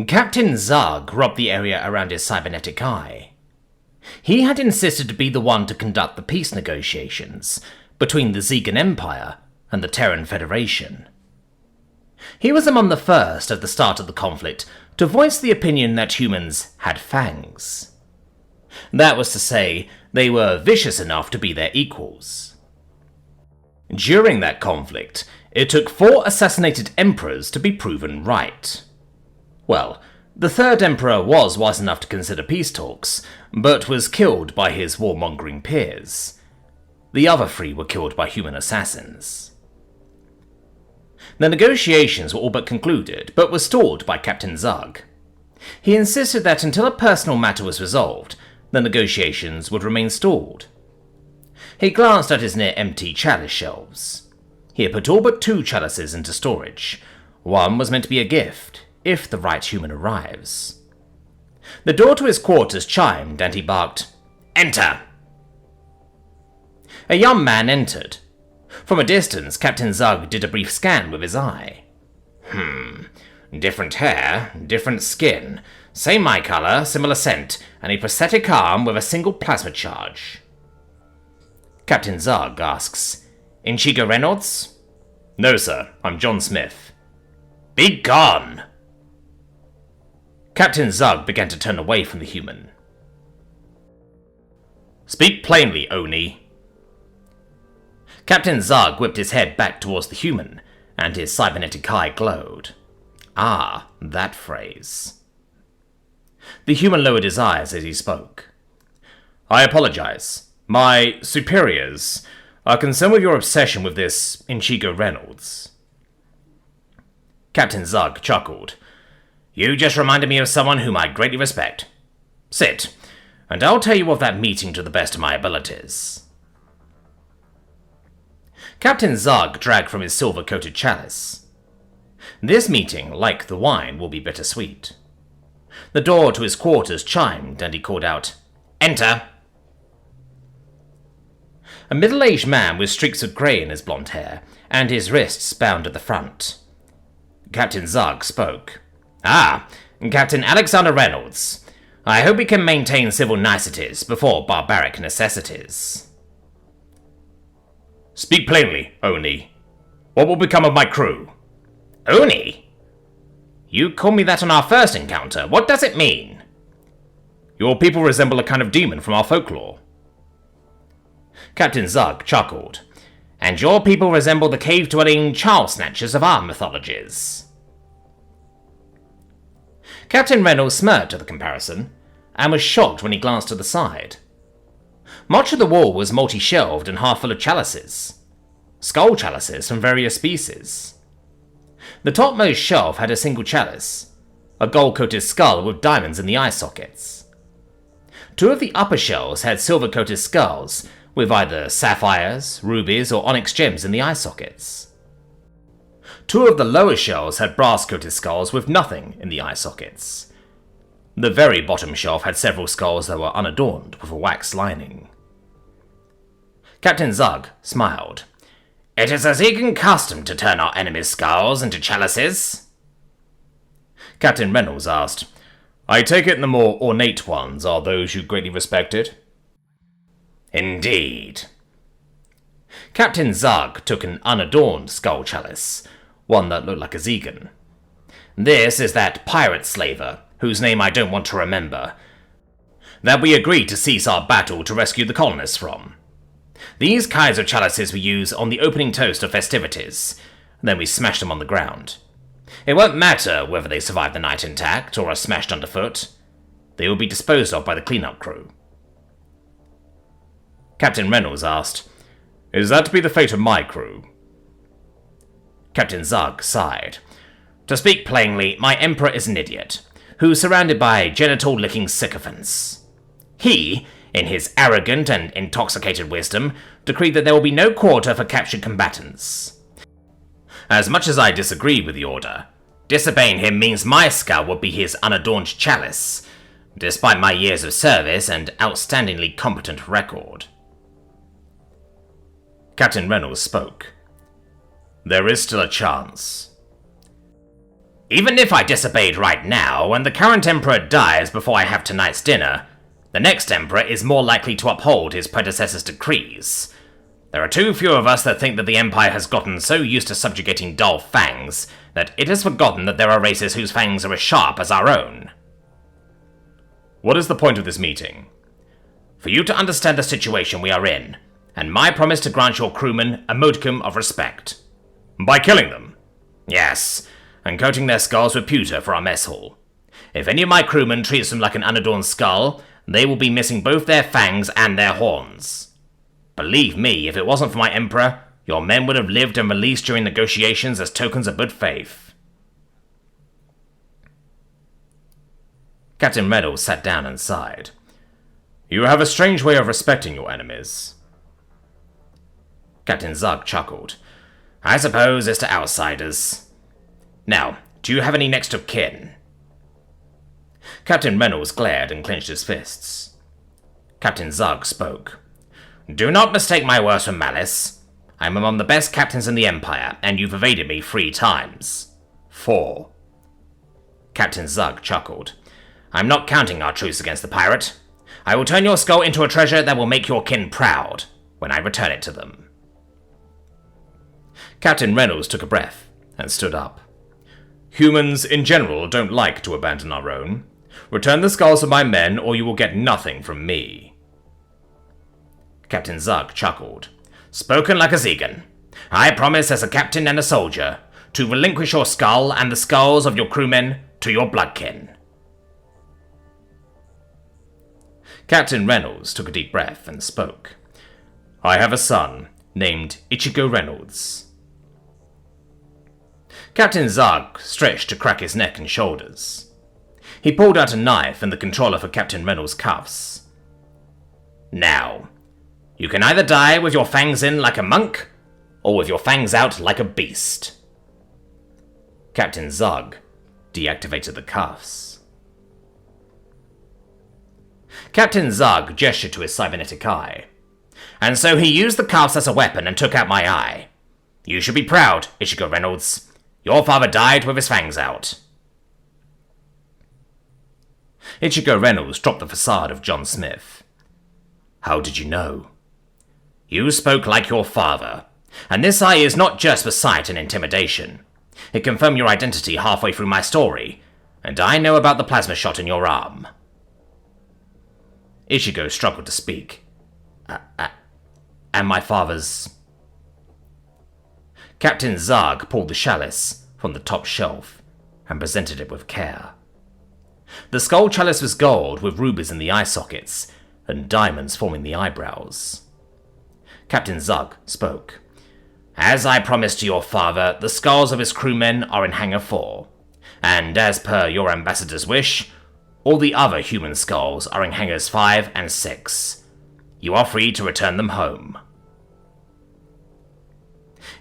Captain Zug robbed the area around his cybernetic eye. He had insisted to be the one to conduct the peace negotiations between the Zegan Empire and the Terran Federation. He was among the first at the start of the conflict to voice the opinion that humans had fangs. That was to say, they were vicious enough to be their equals. During that conflict, it took 4 assassinated emperors to be proven right. Well, the third emperor was wise enough to consider peace talks, but was killed by his warmongering peers. The other 3 were killed by human assassins. The negotiations were all but concluded, but were stalled by Captain Zug. He insisted that until a personal matter was resolved, the negotiations would remain stalled. He glanced at his near-empty chalice shelves. He had put all but 2 chalices into storage. One was meant to be a gift, if the right human arrives. The door to his quarters chimed, and he barked, "Enter!" A young man entered. From a distance, Captain Zug did a brief scan with his eye. Different hair, different skin, same eye color, similar scent, and a prosthetic arm with a single plasma charge. Captain Zug asks, "Inigo Reynolds?" "No, sir. I'm John Smith." "Be gone!" Captain Zug began to turn away from the human. "Speak plainly, Oni." Captain Zug whipped his head back towards the human, and his cybernetic eye glowed. Ah, that phrase. The human lowered his eyes as he spoke. "I apologize. My superiors are concerned with your obsession with this Inigo Reynolds." Captain Zug chuckled. "You just reminded me of someone whom I greatly respect. Sit, and I'll tell you of that meeting to the best of my abilities." Captain Zug dragged from his silver-coated chalice. "This meeting, like the wine, will be bittersweet." The door to his quarters chimed, and he called out, "Enter!" A middle-aged man with streaks of grey in his blonde hair, and his wrists bound at the front. Captain Zug spoke. "Ah, Captain Alexander Reynolds. I hope we can maintain civil niceties before barbaric necessities." "Speak plainly, Oni. What will become of my crew?" "Oni? You called me that on our first encounter. What does it mean?" "Your people resemble a kind of demon from our folklore." Captain Zug chuckled. "And your people resemble the cave-dwelling child snatchers of our mythologies." Captain Reynolds smirked at the comparison, and was shocked when he glanced to the side. Much of the wall was multi-shelved and half full of chalices. Skull chalices from various species. The topmost shelf had a single chalice, a gold-coated skull with diamonds in the eye sockets. 2 of the upper shelves had silver-coated skulls with either sapphires, rubies, or onyx gems in the eye sockets. 2 of the lower shelves had brass-coated skulls with nothing in the eye sockets. The very bottom shelf had several skulls that were unadorned with a wax lining. Captain Zug smiled. "It is a Zegan custom to turn our enemies' skulls into chalices." Captain Reynolds asked, "I take it the more ornate ones are those you greatly respected?" "Indeed." Captain Zug took an unadorned skull chalice, one that looked like a Zegan. "This is that pirate slaver, whose name I don't want to remember, that we agreed to cease our battle to rescue the colonists from. These kinds of chalices we use on the opening toast of festivities, then we smash them on the ground. It won't matter whether they survive the night intact or are smashed underfoot. They will be disposed of by the cleanup crew." Captain Reynolds asked, "Is that to be the fate of my crew?" Captain Zug sighed. "To speak plainly, my emperor is an idiot, who's surrounded by genital-licking sycophants. He, in his arrogant and intoxicated wisdom, decreed that there will be no quarter for captured combatants. As much as I disagree with the order, disobeying him means my skull would be his unadorned chalice, despite my years of service and outstandingly competent record." Captain Reynolds spoke. "There is still a chance." Even if I disobeyed right now, and the current emperor dies before I have tonight's dinner, the next emperor is more likely to uphold his predecessor's decrees. There are too few of us that think that the Empire has gotten so used to subjugating dull fangs that it has forgotten that there are races whose fangs are as sharp as our own. What is the point of this meeting? For you to understand the situation we are in, and my promise to grant your crewmen a modicum of respect. By killing them? Yes, and coating their skulls with pewter for our mess hall. If any of my crewmen treats them like an unadorned skull, they will be missing both their fangs and their horns. Believe me, if it wasn't for my emperor, your men would have lived and released during negotiations as tokens of good faith. Captain Reynolds sat down and sighed. You have a strange way of respecting your enemies. Captain Zug chuckled. I suppose it's to outsiders. Now, do you have any next of kin? Captain Reynolds glared and clenched his fists. Captain Zug spoke. Do not mistake my words for malice. I am among the best captains in the Empire, and you've evaded me 3 times. 4. Captain Zug chuckled. I'm not counting our truce against the pirate. I will turn your skull into a treasure that will make your kin proud when I return it to them. Captain Reynolds took a breath and stood up. Humans in general don't like to abandon our own. Return the skulls of my men, or you will get nothing from me. Captain Zug chuckled. Spoken like a Zegan. I promise as a captain and a soldier to relinquish your skull and the skulls of your crewmen to your bloodkin. Captain Reynolds took a deep breath and spoke. I have a son named Ichigo Reynolds. Captain Zug stretched to crack his neck and shoulders. He pulled out a knife and the controller for Captain Reynolds' cuffs. Now, you can either die with your fangs in like a monk, or with your fangs out like a beast. Captain Zug deactivated the cuffs. Captain Zug gestured to his cybernetic eye. And so he used the cuffs as a weapon and took out my eye. You should be proud, Ichigo Reynolds. Your father died with his fangs out. Ichigo Reynolds dropped the facade of John Smith. How did you know? You spoke like your father, and this eye is not just for sight and intimidation. It confirmed your identity halfway through my story, and I know about the plasma shot in your arm. Ichigo struggled to speak. And my father's... Captain Zug pulled the chalice from the top shelf and presented it with care. The skull chalice was gold with rubies in the eye sockets and diamonds forming the eyebrows. Captain Zug spoke. As I promised to your father, the skulls of his crewmen are in Hangar 4, and as per your ambassador's wish, all the other human skulls are in Hangars 5 and 6. You are free to return them home.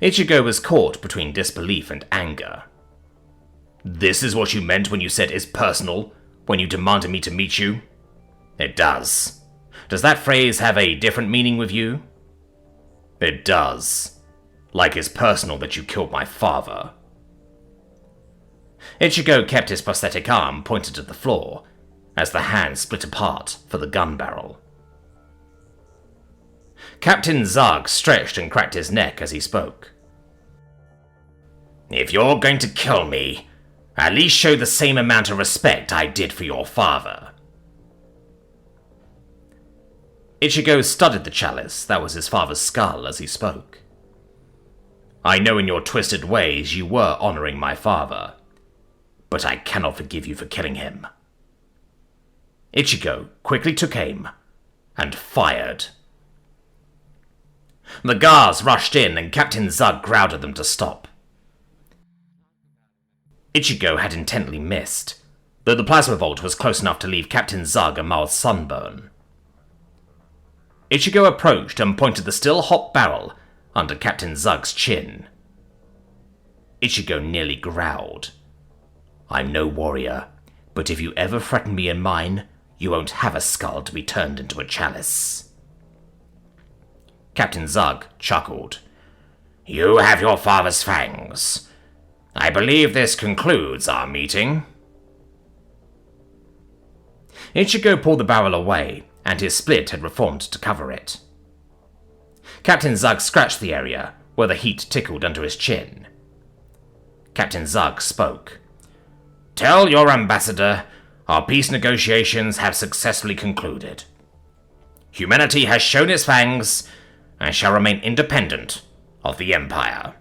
Ichigo was caught between disbelief and anger. This is what you meant when you said it's personal, when you demanded me to meet you? It does. Does that phrase have a different meaning with you? It does. Like it's personal that you killed my father. Ichigo kept his prosthetic arm pointed at the floor, as the hand split apart for the gun barrel. Captain Zug stretched and cracked his neck as he spoke. If you're going to kill me, at least show the same amount of respect I did for your father. Ichigo studied the chalice that was his father's skull as he spoke. I know in your twisted ways you were honoring my father, but I cannot forgive you for killing him. Ichigo quickly took aim and fired. The guards rushed in and Captain Zug growled at them to stop. Ichigo had intently missed, though the plasma vault was close enough to leave Captain Zug a mild sunburn. Ichigo approached and pointed the still hot barrel under Captain Zug's chin. Ichigo nearly growled. I'm no warrior, but if you ever threaten me and mine, you won't have a skull to be turned into a chalice. Captain Zug chuckled. You have your father's fangs. I believe this concludes our meeting. Ichigo pulled the barrel away, and his split had reformed to cover it. Captain Zug scratched the area, where the heat tickled under his chin. Captain Zug spoke. Tell your ambassador our peace negotiations have successfully concluded. Humanity has shown its fangs and shall remain independent of the Empire.